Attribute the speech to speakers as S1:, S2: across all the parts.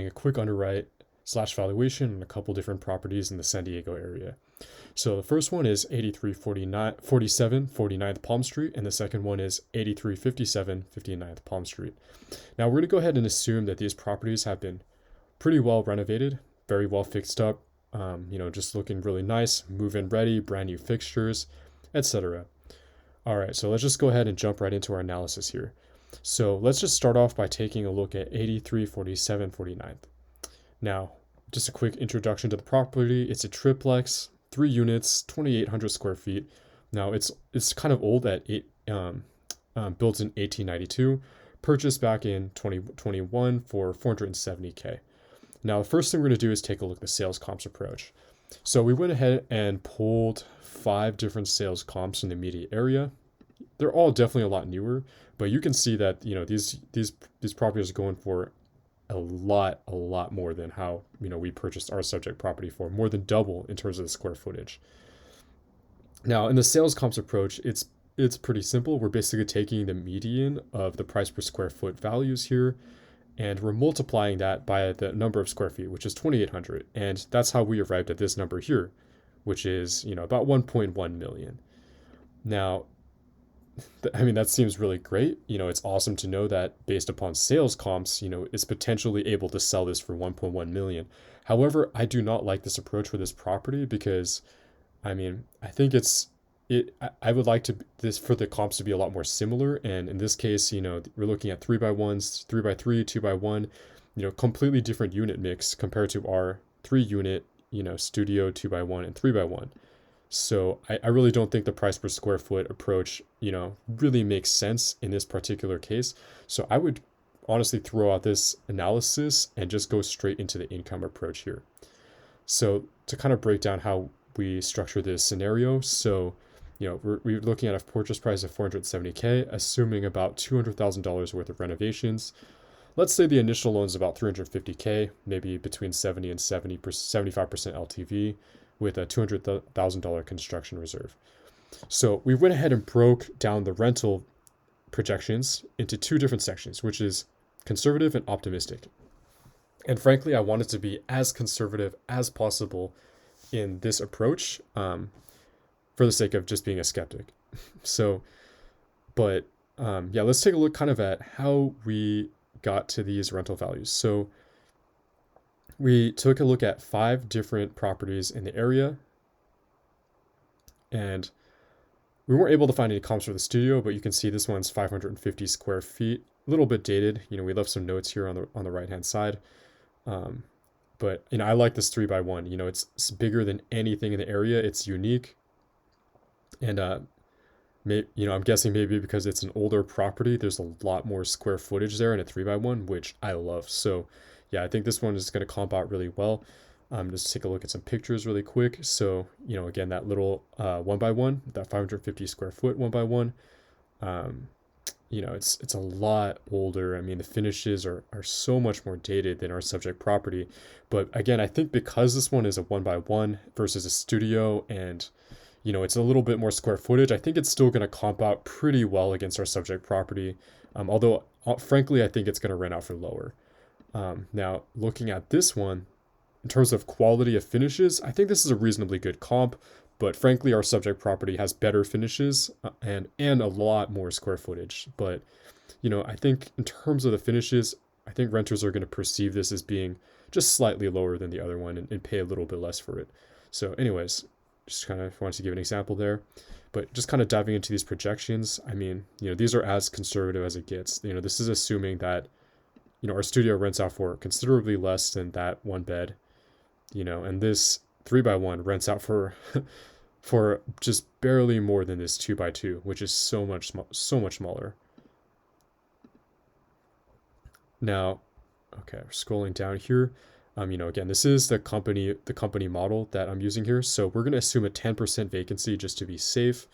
S1: a quick underwrite slash valuation on a couple different properties in the San Diego area. So the first one is 8347 49th Palm Street, and the second one is 8357 59th Palm Street. Now we're going to go ahead and assume that these properties have been pretty well renovated, very well fixed up, just looking really nice, move-in ready, brand new fixtures, etc. All right, so let's just go ahead and jump right into our analysis here. So let's just start off by taking a look at 83 47 49th. Now, just a quick introduction to the property. It's a triplex, 3 units, 2,800 square feet. Now, it's kind of old at built in 1892, purchased back in 2021 for 470K. Now, the first thing we're going to do is take a look at the sales comps approach. So we went ahead and pulled 5 different sales comps in the immediate area. They're all definitely a lot newer, but you can see that these properties are going for a lot more than how we purchased our subject property for, more than double in terms of the square footage. Now, in the sales comps approach, it's pretty simple. We're basically taking the median of the price per square foot values here, and we're multiplying that by the number of square feet, which is 2,800, and that's how we arrived at this number here, which is about 1.1 million. Now, that seems really great. It's awesome to know that based upon sales comps, it's potentially able to sell this for 1.1 million. However, I do not like this approach for this property because, I think I would like for the comps to be a lot more similar. And in this case, we're looking at 3x1s, 3x3, 2x1, completely different unit mix compared to our 3 unit, studio 2x1 and 3x1. So I really don't think the price per square foot approach, really makes sense in this particular case. So I would honestly throw out this analysis and just go straight into the income approach here. So to kind of break down how we structure this scenario, so we're looking at a purchase price of 470K, assuming about $200,000 worth of renovations. Let's say the initial loan is about 350K, maybe between 70 and 75% LTV, with a $200,000 construction reserve. So we went ahead and broke down the rental projections into 2 different sections, which is conservative and optimistic. And frankly, I wanted to be as conservative as possible in this approach, for the sake of just being a skeptic. So, let's take a look kind of at how we got to these rental values. So we took a look at 5 different properties in the area, and we weren't able to find any comps for the studio, but you can see this one's 550 square feet, a little bit dated. We left some notes here on the right hand side, but I like this 3x1. It's bigger than anything in the area. It's unique, and I'm guessing maybe because it's an older property, there's a lot more square footage there in a 3x1, which I love. So yeah, I think this one is going to comp out really well. Just take a look at some pictures really quick. So, again, that little 1x1, that 550 square foot 1x1, it's a lot older. The finishes are so much more dated than our subject property. But again, I think because this one is a 1x1 versus a studio, and it's a little bit more square footage, I think it's still going to comp out pretty well against our subject property. Although, frankly, I think it's going to rent out for lower. Now, looking at this one, in terms of quality of finishes, I think this is a reasonably good comp, but frankly, our subject property has better finishes, and a lot more square footage. But, I think in terms of the finishes, I think renters are going to perceive this as being just slightly lower than the other one, and pay a little bit less for it. So anyways, just kind of wanted to give an example there. But just kind of diving into these projections, these are as conservative as it gets. This is assuming that our studio rents out for considerably less than that 1 bed, and this 3x1 rents out for for just barely more than this 2x2, which is so much smaller. Now, okay, scrolling down here, again, this is the company model that I'm using here. So we're going to assume a 10% vacancy just to be safe.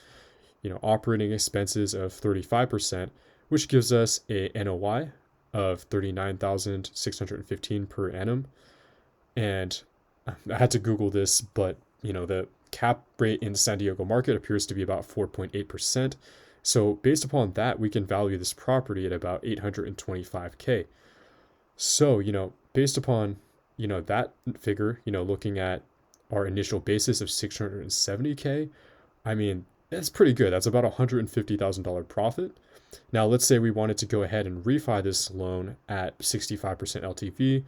S1: Operating expenses of 35%, which gives us a NOI of 39,615 per annum. And I had to Google this, but the cap rate in the San Diego market appears to be about 4.8%. So based upon that, we can value this property at about 825K. So, based upon, that figure, looking at our initial basis of 670K, I mean, that's pretty good. That's about $150,000 profit. Now, let's say we wanted to go ahead and refi this loan at 65% LTV.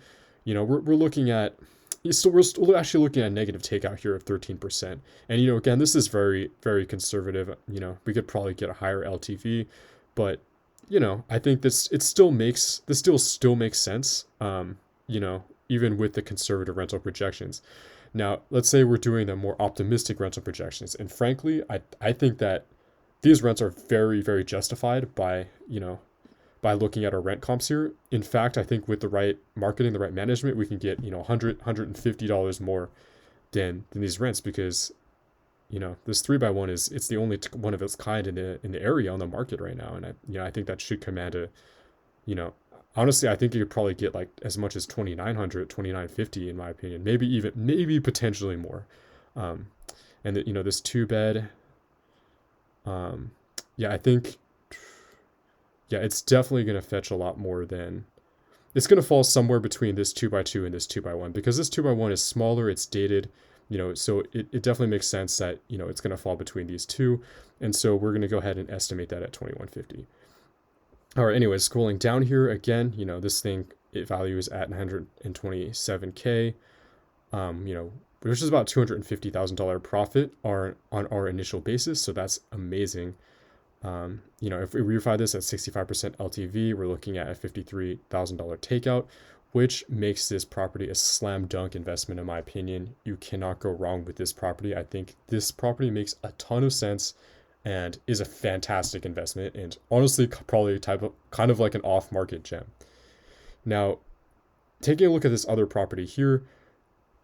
S1: We're looking at, we're still actually looking at a negative takeout here of 13%. And, again, this is very, very conservative. We could probably get a higher LTV, but, I think this still makes sense, even with the conservative rental projections. Now, let's say we're doing the more optimistic rental projections. And frankly, I think that these rents are very, very justified by looking at our rent comps here. In fact, I think with the right marketing, the right management, we can get, $150 more than these rents, because, this 3x1 it's the only one of its kind in the area on the market right now. And I think that should command a, you know, honestly, I think you could probably get like as much as 2,900, 2,950 in my opinion, maybe potentially more. And that, this two bed, yeah, I think, yeah, it's definitely going to fetch a lot more than, it's going to fall somewhere between this 2x2 and this 2x1, because this 2x1 is smaller, it's dated, so it definitely makes sense that, it's going to fall between these two. And so we're going to go ahead and estimate that at 2,150. All right, anyways, scrolling down here again, this thing, it values at 927K, which is about $250,000 profit on our initial basis. So that's amazing. If we refi this at 65% LTV, we're looking at a $53,000 takeout, which makes this property a slam dunk investment, in my opinion. You cannot go wrong with this property. I think this property makes a ton of sense and is a fantastic investment, and honestly, probably kind of like an off-market gem. Now, taking a look at this other property here,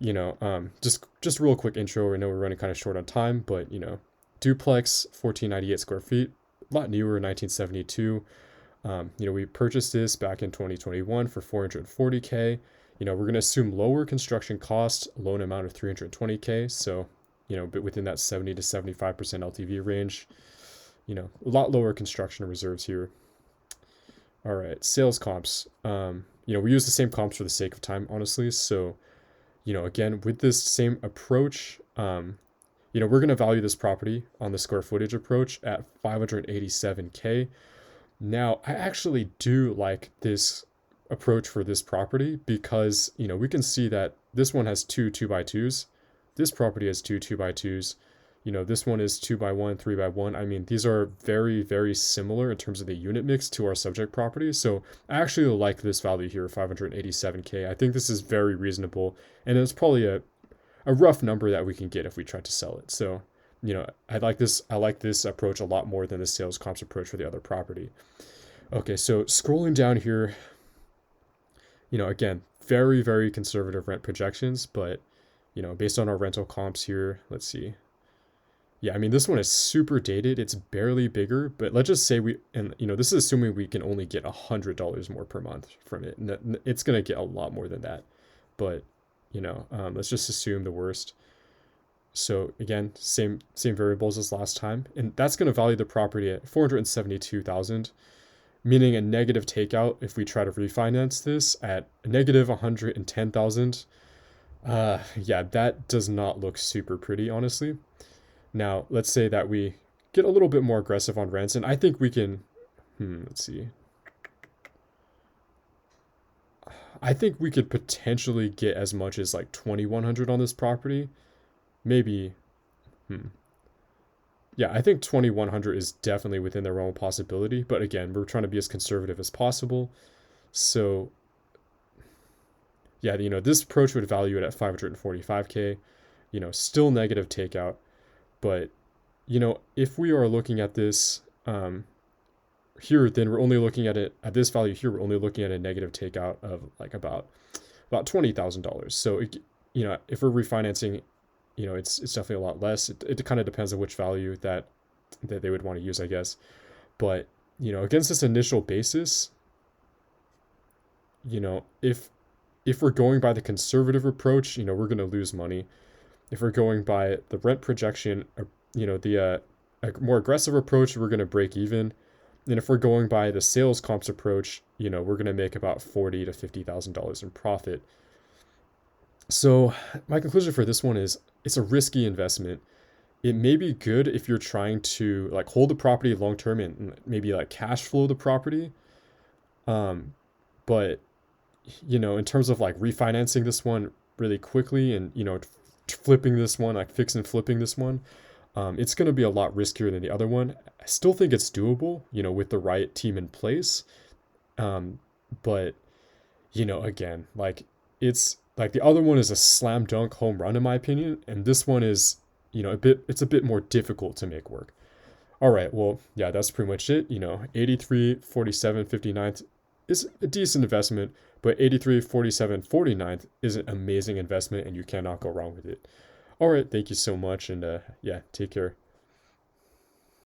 S1: just real quick intro. I know we're running kind of short on time, but duplex, 1,498 square feet, a lot newer, 1972. We purchased this back in 2021 for 440K. We're going to assume lower construction cost, loan amount of 320K. So, but within that 70 to 75% LTV range, a lot lower construction reserves here. All right, sales comps. We use the same comps for the sake of time, honestly. So, again, with this same approach, we're going to value this property on the square footage approach at 587K. Now, I actually do like this approach for this property because, we can see that this one has two 2x2s. This property has two 2x2s. This one is 2x1, 3x1. I mean, these are very, very similar in terms of the unit mix to our subject property. So I actually like this value here, 587K. I think this is very reasonable, and it's probably a rough number that we can get if we try to sell it. So, I like this approach a lot more than the sales comps approach for the other property. Okay, so scrolling down here, again, very, very conservative rent projections, but, based on our rental comps here, let's see. Yeah, I mean, this one is super dated. It's barely bigger, but let's just say this is assuming we can only get $100 more per month from it. And it's going to get a lot more than that. But, let's just assume the worst. So again, same variables as last time. And that's going to value the property at $472,000, meaning a negative takeout if we try to refinance this at a negative $110,000. Yeah, that does not look super pretty, honestly. Now, let's say that we get a little bit more aggressive on rents, and I think we can, let's see. I think we could potentially get as much as like 2,100 on this property. Maybe, yeah, I think 2,100 is definitely within the realm of possibility. But again, we're trying to be as conservative as possible. So, yeah, this approach would value it at 545K. Still negative takeout. But, if we are looking at this here, then we're only looking at it at this value here. We're only looking at a negative takeout of like about $20,000. So, if we're refinancing, it's definitely a lot less. It kind of depends on which value that they would want to use, I guess. But, against this initial basis, if we're going by the conservative approach, we're going to lose money. If we're going by the rent projection, the a more aggressive approach, we're going to break even. And if we're going by the sales comps approach, we're going to make about $40,000 to $50,000 in profit. So my conclusion for this one is it's a risky investment. It may be good if you're trying to like hold the property long term and maybe like cash flow the property. Um, but in terms of like refinancing this one really quickly and flipping this one, like fix and flipping this one, it's going to be a lot riskier than the other one. I still think it's doable, with the right team in place. But again, like it's like the other one is a slam dunk home run in my opinion, and this one is, it's a bit more difficult to make work. All right, well, yeah, that's pretty much it. 83, 47, 59 is a decent investment, but 83, 47, 49 is an amazing investment, and you cannot go wrong with it. All right, thank you so much, and yeah, take care.